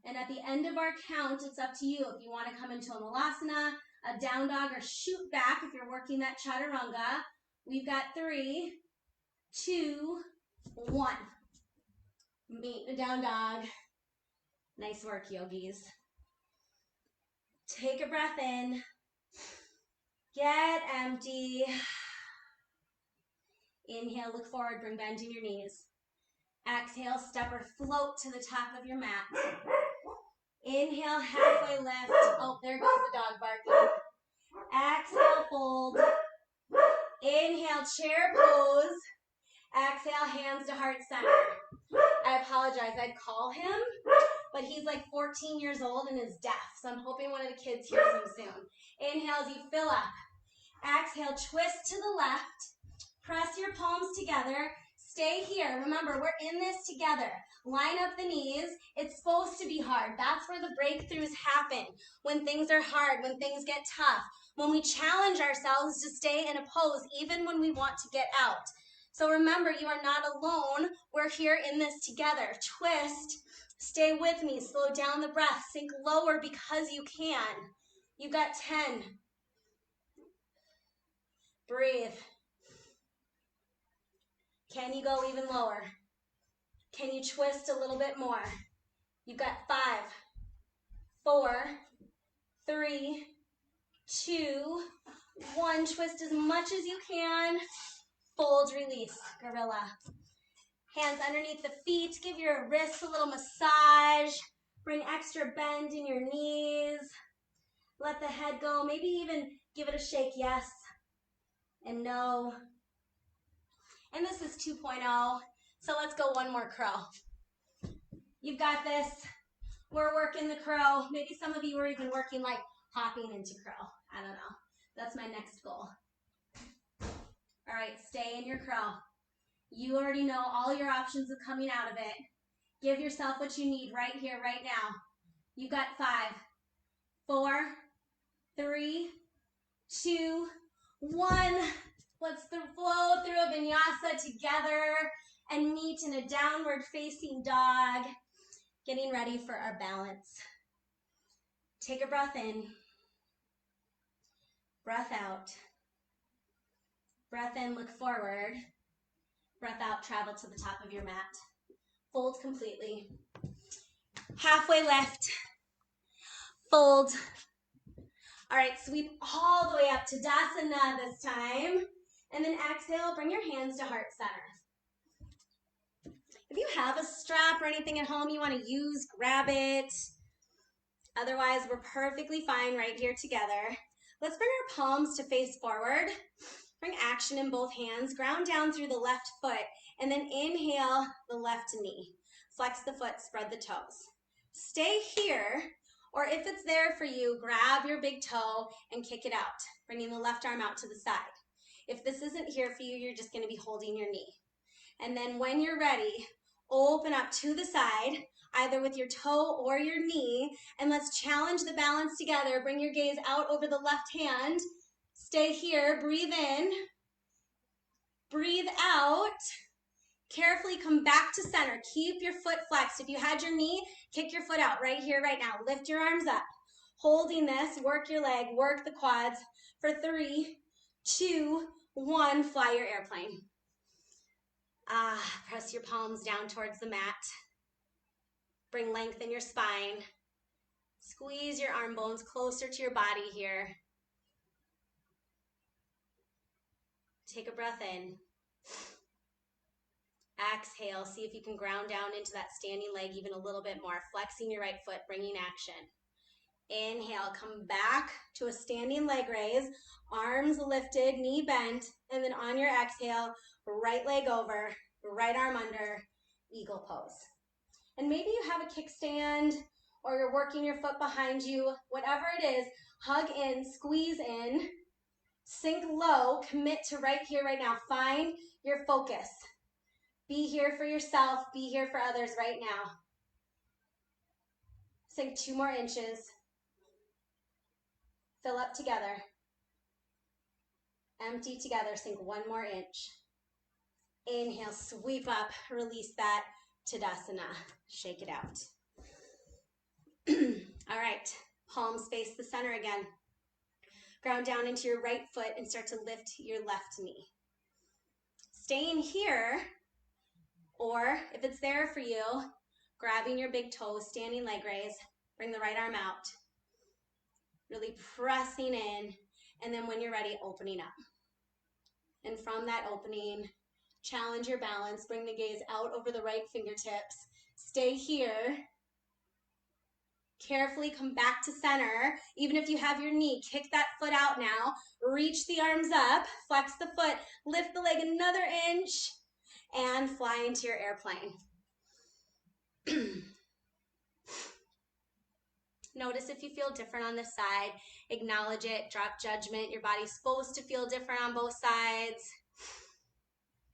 And at the end of our count, it's up to you. If you want to come into a Malasana, a down dog, or shoot back if you're working that chaturanga. We've got 3, 2, 1. Meet the down dog. Nice work, yogis. Take a breath in. Get empty. Inhale, look forward, bring bend in your knees. Exhale, step or float to the top of your mat. Inhale, halfway lift. Oh, there goes the dog barking. Exhale, fold. Inhale, chair pose. Exhale, hands to heart center. I apologize, I'd call him, but he's like 14 years old and is deaf, so I'm hoping one of the kids hears him soon. Inhale as you fill up. Exhale, twist to the left. Press your palms together. Stay here. Remember, we're in this together. Line up the knees. It's supposed to be hard. That's where the breakthroughs happen. When things are hard, when things get tough, when we challenge ourselves to stay in a pose, even when we want to get out. So remember, you are not alone. We're here in this together. Twist. Stay with me. Slow down the breath. Sink lower because you can. You've got 10. Breathe. Can you go even lower? Can you twist a little bit more? You've got 5, 4, 3, 2, 1. Twist as much as you can. Fold, release, gorilla. Hands underneath the feet. Give your wrists a little massage. Bring extra bend in your knees. Let the head go. Maybe even give it a shake, yes and no. And this is 2.0, so let's go one more crow. You've got this. We're working the crow. Maybe some of you are even working like hopping into crow. I don't know. That's my next goal. All right, stay in your crow. You already know all your options of coming out of it. Give yourself what you need right here, right now. You got 5, 4, 3, 2, 1. Let's flow through a vinyasa together and meet in a downward facing dog. Getting ready for our balance. Take a breath in. Breath out. Breath in, look forward. Breath out, travel to the top of your mat. Fold completely. Halfway lift. Fold. All right, sweep all the way up to Tadasana this time. And then exhale, bring your hands to heart center. If you have a strap or anything at home you want to use, grab it. Otherwise, we're perfectly fine right here together. Let's bring our palms to face forward. Bring action in both hands. Ground down through the left foot. And then inhale the left knee. Flex the foot, spread the toes. Stay here, or if it's there for you, grab your big toe and kick it out, bringing the left arm out to the side. If this isn't here for you, you're just going to be holding your knee. And then when you're ready, Open up to the side, either with your toe or your knee, and let's challenge the balance together. Bring your gaze out over the left hand. Stay here, breathe in, breathe out. Carefully come back to center. Keep your foot flexed. If you had your knee, kick your foot out right here, right now. Lift your arms up. Holding this, work your leg, work the quads for 3, 2, 1. Fly your airplane. Press your palms down towards the mat. Bring length in your spine. Squeeze your arm bones closer to your body here. Take a breath in. Exhale, see if you can ground down into that standing leg even a little bit more. Flexing your right foot, bringing action. Inhale, come back to a standing leg raise. Arms lifted, knee bent, and then on your exhale, right leg over, right arm under, eagle pose. And maybe you have a kickstand or you're working your foot behind you. Whatever it is, hug in, squeeze in, sink low, commit to right here, right now. Find your focus. Be here for yourself, be here for others right now. Sink 2 more inches. Fill up together. Empty together, sink 1 more inch. Inhale, sweep up, release that, Tadasana. Shake it out. All right, palms face the center again. Ground down into your right foot and start to lift your left knee. Staying here, or if it's there for you, grabbing your big toe, standing leg raise, bring the right arm out. Really pressing in, and then when you're ready, opening up. And from that opening, challenge your balance, bring the gaze out over the right fingertips. Stay here. Carefully come back to center. Even if you have your knee, kick that foot out now. Reach the arms up, flex the foot, lift the leg another inch, and fly into your airplane. Notice if you feel different on this side. Acknowledge it, drop judgment. Your body's supposed to feel different on both sides.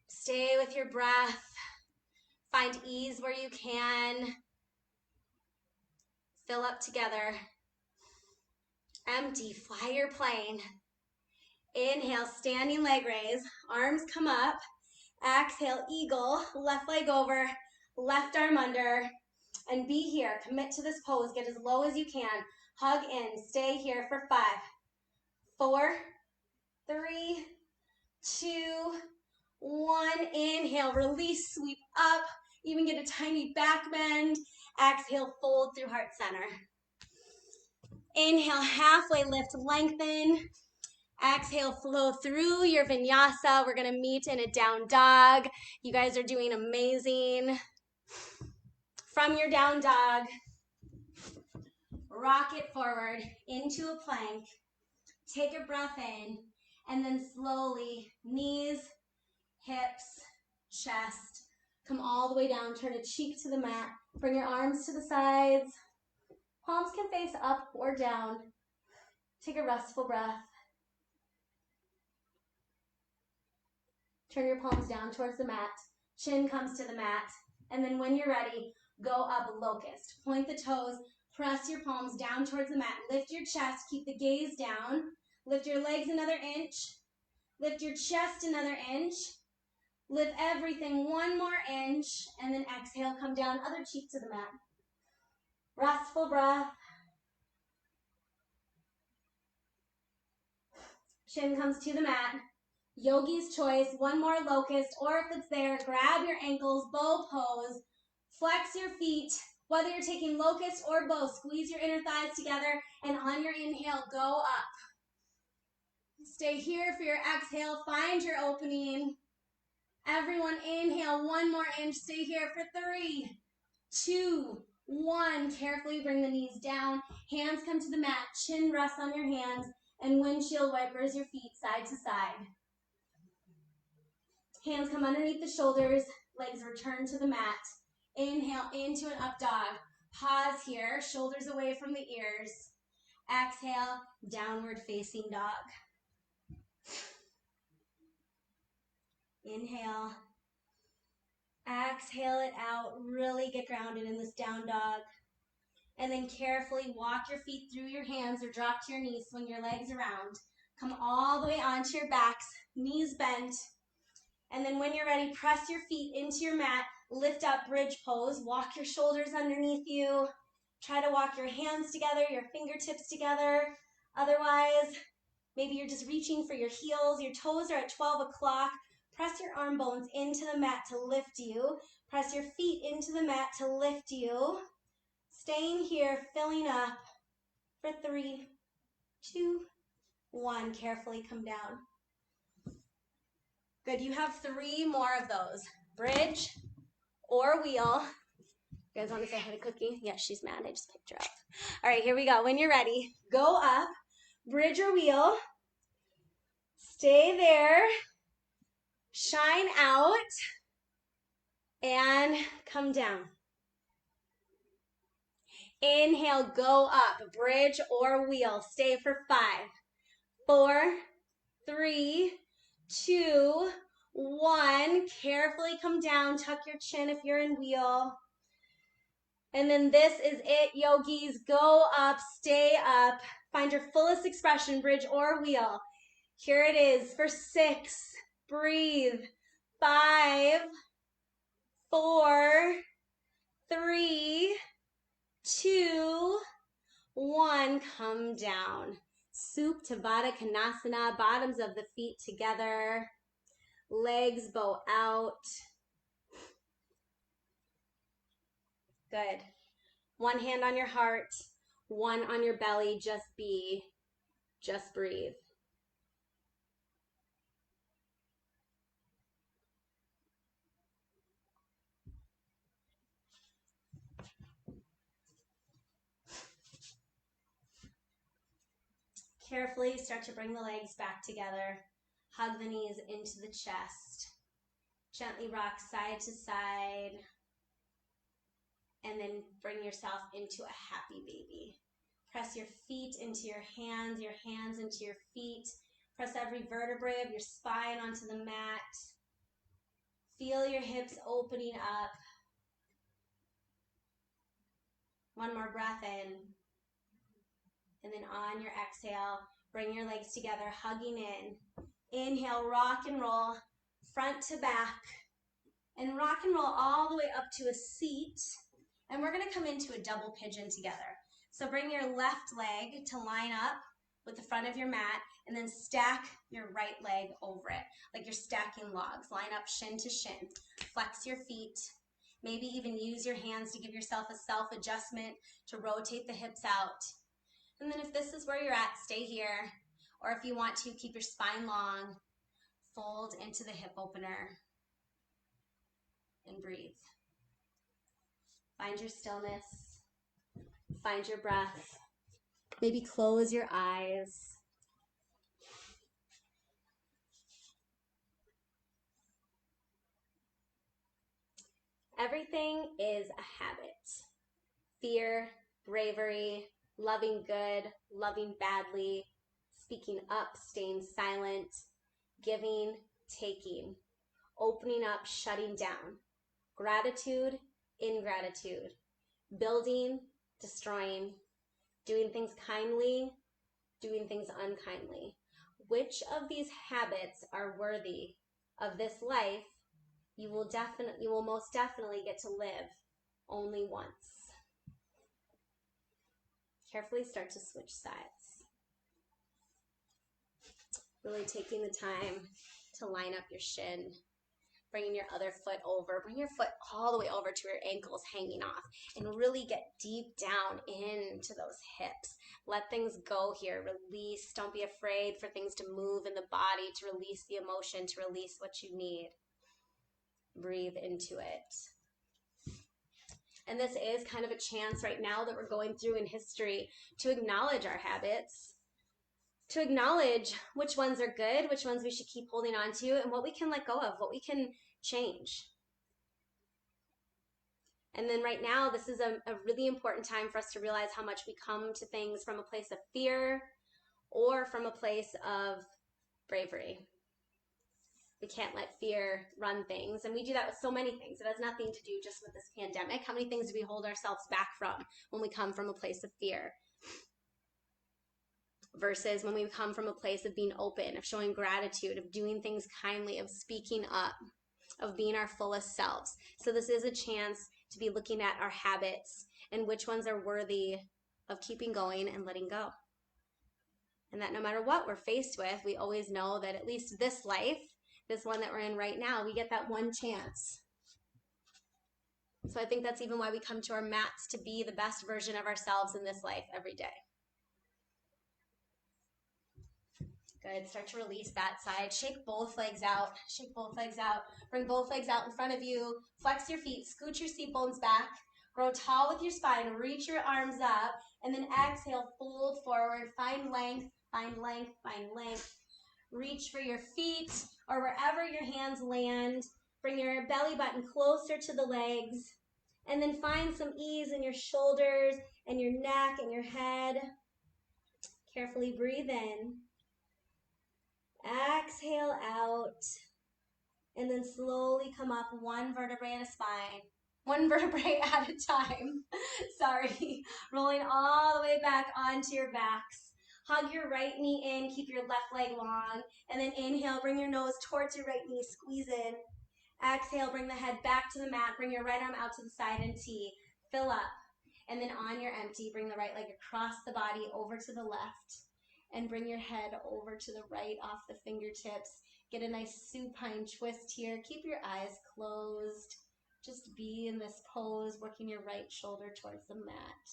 Stay with your breath. Find ease where you can. Fill up together. Empty, fly your plane. Inhale, standing leg raise. Arms come up. Exhale, eagle. Left leg over, left arm under. And be here. Commit to this pose. Get as low as you can. Hug in. Stay here for 5, 4, 3, 2, 1. Inhale, release, sweep up. Even get a tiny back bend. Exhale, fold through heart center. Inhale, halfway lift, lengthen. Exhale, flow through your vinyasa. We're going to meet in a down dog. You guys are doing amazing. From your down dog, rock it forward into a plank. Take a breath in, and then slowly, knees, hips, chest. Come all the way down, turn a cheek to the mat. Bring your arms to the sides. Palms can face up or down. Take a restful breath. Turn your palms down towards the mat. Chin comes to the mat. And then when you're ready, go up locust. Point the toes, press your palms down towards the mat. Lift your chest, keep the gaze down. Lift your legs another inch. Lift your chest another inch. Lift everything 1 more inch. And then exhale, come down, other cheek to the mat. Restful breath. Chin comes to the mat. Yogi's choice, 1 more locust, or if it's there, grab your ankles, bow pose. Flex your feet, whether you're taking locust or bow, squeeze your inner thighs together, and on your inhale, go up. Stay here for your exhale, find your opening. Everyone inhale, 1 more inch, stay here for 3, 2, 1. Carefully bring the knees down, hands come to the mat, chin rests on your hands, and windshield wipers your feet side to side. Hands come underneath the shoulders, legs return to the mat. Inhale into an up dog. Pause here, shoulders away from the ears. Exhale, downward facing dog. Inhale. Exhale it out. Really get grounded in this down dog. And then carefully walk your feet through your hands or drop to your knees, swing your legs around. Come all the way onto your backs, knees bent. And then when you're ready, press your feet into your mat, lift up bridge pose, walk your shoulders underneath you. Try to walk your hands together, your fingertips together. Otherwise, maybe you're just reaching for your heels. Your toes are at 12 o'clock. Press your arm bones into the mat to lift you. Press your feet into the mat to lift you. Staying here, filling up for 3, 2, 1. Carefully come down. Good. You have 3 more of those. Bridge or wheel. You guys want to say hi to Cookie? Yeah, she's mad. I just picked her up. All right, here we go. When you're ready, go up, bridge or wheel. Stay there. Shine out. And come down. Inhale, go up, bridge or wheel. Stay for 5, 4, 3, 2, 1. Carefully come down. Tuck your chin if you're in wheel. And then this is it, yogis. Go up, stay up. Find your fullest expression, bridge or wheel. Here it is for 6. Breathe. 5, 4, 3, 2, 1. Come down. Supta Baddha Konasana. Bottoms of the feet together. Legs bow out. Good. One hand on your heart, one on your belly. Just be. Just breathe. Carefully start to bring the legs back together. Hug the knees into the chest. Gently rock side to side. And then bring yourself into a happy baby. Press your feet into your hands into your feet. Press every vertebrae of your spine onto the mat. Feel your hips opening up. One more breath in. And then on your exhale, bring your legs together, hugging in. Inhale, rock and roll, front to back. And rock and roll all the way up to a seat. And we're going to come into a double pigeon together. So bring your left leg to line up with the front of your mat, and then stack your right leg over it, like you're stacking logs. Line up shin to shin. Flex your feet. Maybe even use your hands to give yourself a self-adjustment to rotate the hips out. And then if this is where you're at, stay here. Or if you want to, keep your spine long. Fold into the hip opener. And breathe. Find your stillness. Find your breath. Maybe close your eyes. Everything is a habit. Fear, bravery, loving good, loving badly, speaking up, staying silent, giving, taking, opening up, shutting down, gratitude, ingratitude, building, destroying, doing things kindly, doing things unkindly. Which of these habits are worthy of this life you will most definitely get to live only once. Carefully start to switch sides. Really taking the time to line up your shin. Bringing your other foot over. Bring your foot all the way over to your ankles hanging off. And really get deep down into those hips. Let things go here. Release. Don't be afraid for things to move in the body, to release the emotion, to release what you need. Breathe into it. And this is kind of a chance right now that we're going through in history to acknowledge our habits, to acknowledge which ones are good, which ones we should keep holding on to, and what we can let go of, what we can change. And then right now, this is a really important time for us to realize how much we come to things from a place of fear or from a place of bravery. We can't let fear run things. And we do that with so many things. It has nothing to do just with this pandemic. How many things do we hold ourselves back from when we come from a place of fear? Versus when we come from a place of being open, of showing gratitude, of doing things kindly, of speaking up, of being our fullest selves. So this is a chance to be looking at our habits and which ones are worthy of keeping going and letting go. And that no matter what we're faced with, we always know that at least this life, this one that we're in right now, we get that one chance. So I think that's even why we come to our mats, to be the best version of ourselves in this life every day. Good. Start to release that side. Shake both legs out. Shake both legs out. Bring both legs out in front of you. Flex your feet. Scoot your seat bones back. Grow tall with your spine. Reach your arms up. And then exhale, fold forward. Find length. Find length. Find length. Reach for your feet or wherever your hands land. Bring your belly button closer to the legs. And then find some ease in your shoulders and your neck and your head. Carefully breathe in. Exhale out. And then slowly come up one vertebrae at a spine. One vertebrae at a time. Sorry. Rolling all the way back onto your backs. Hug your right knee in. Keep your left leg long. And then inhale. Bring your nose towards your right knee. Squeeze in. Exhale. Bring the head back to the mat. Bring your right arm out to the side and T. Fill up. And then on your empty, bring the right leg across the body over to the left. And bring your head over to the right off the fingertips. Get a nice supine twist here. Keep your eyes closed. Just be in this pose, working your right shoulder towards the mat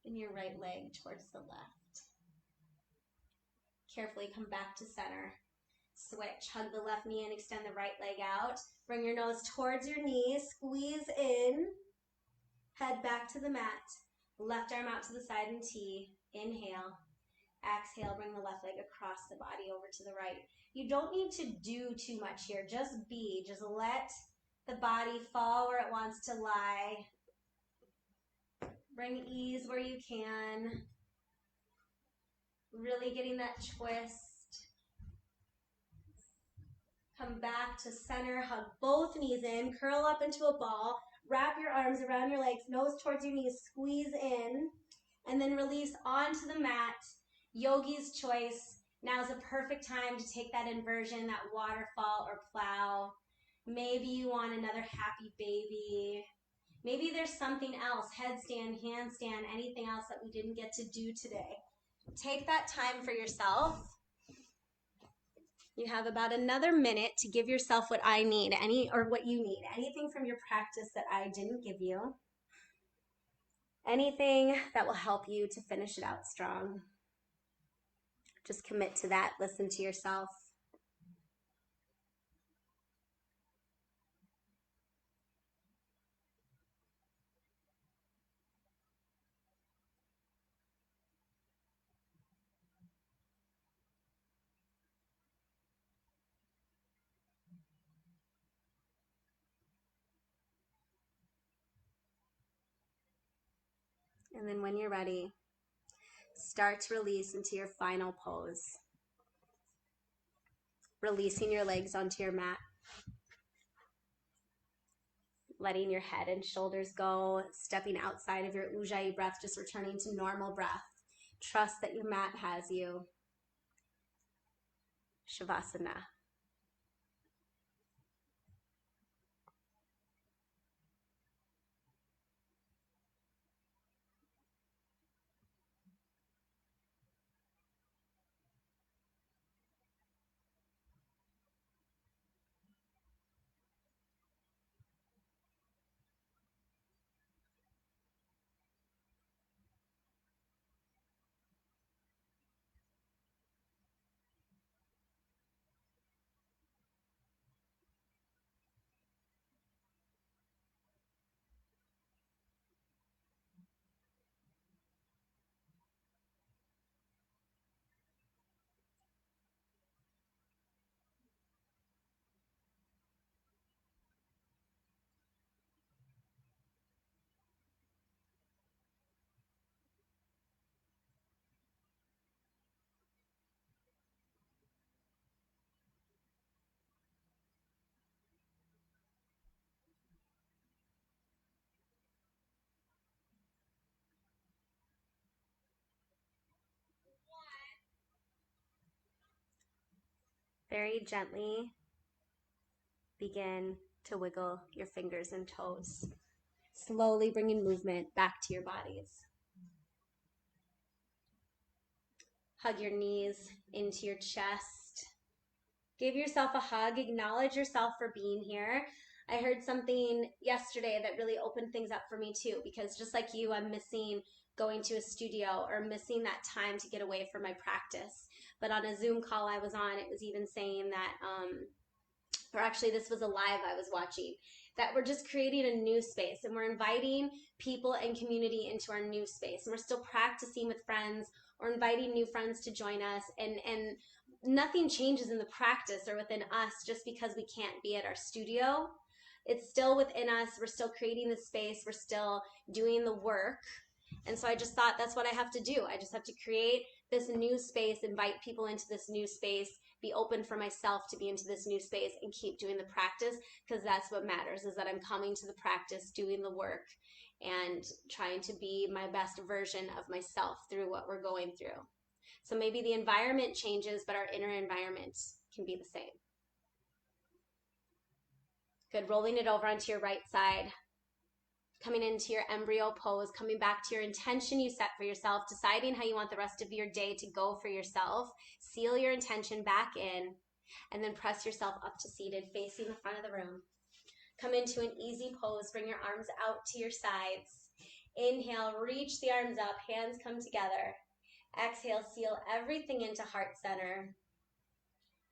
and your right leg towards the left. Carefully come back to center. Switch. Hug the left knee and extend the right leg out. Bring your nose towards your knee. Squeeze in. Head back to the mat. Left arm out to the side and T. Inhale. Exhale, bring the left leg across the body over to the right. You don't need to do too much here. Just be. Just let the body fall where it wants to lie. Bring ease where you can. Really getting that twist. Come back to center. Hug both knees in. Curl up into a ball. Wrap your arms around your legs. Nose towards your knees. Squeeze in. And then release onto the mat. Yogi's choice. Now is a perfect time to take that inversion, that waterfall or plow. Maybe you want another happy baby. Maybe there's something else, headstand, handstand, anything else that we didn't get to do today. Take that time for yourself. You have about another minute to give yourself what I need, what you need. Anything from your practice that I didn't give you. Anything that will help you to finish it out strong. Just commit to that. Listen to yourself. And then when you're ready, start to release into your final pose. Releasing your legs onto your mat. Letting your head and shoulders go. Stepping outside of your Ujjayi breath, just returning to normal breath. Trust that your mat has you. Shavasana. Very gently begin to wiggle your fingers and toes, slowly bringing movement back to your bodies. Hug your knees into your chest. Give yourself a hug. Acknowledge yourself for being here. I heard something yesterday that really opened things up for me too, because just like you, I'm missing going to a studio or missing that time to get away from my practice. But on a Zoom call I was on, it was even saying that, or actually this was a live I was watching, that we're just creating a new space and we're inviting people and community into our new space. And we're still practicing with friends or inviting new friends to join us, and nothing changes in the practice or within us just because we can't be at our studio. It's still within us. We're still creating the space. We're still doing the work. And so I just thought that's what I have to do. I just have to create this new space, invite people into this new space, be open for myself to be into this new space, and keep doing the practice, because that's what matters, is that I'm coming to the practice, doing the work, and trying to be my best version of myself through what we're going through. So maybe the environment changes, but our inner environment can be the same. Good. Rolling it over onto your right side. Coming into your embryo pose, coming back to your intention you set for yourself, deciding how you want the rest of your day to go for yourself. Seal your intention back in, and then press yourself up to seated, facing the front of the room. Come into an easy pose. Bring your arms out to your sides. Inhale, reach the arms up, hands come together. Exhale, seal everything into heart center.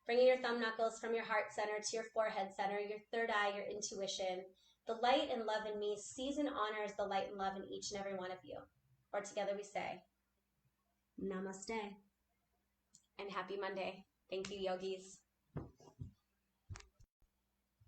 Bringing your thumb knuckles from your heart center to your forehead center, your third eye, your intuition. The light and love in me sees and honors the light and love in each and every one of you. Or together we say, Namaste. And happy Monday. Thank you, yogis.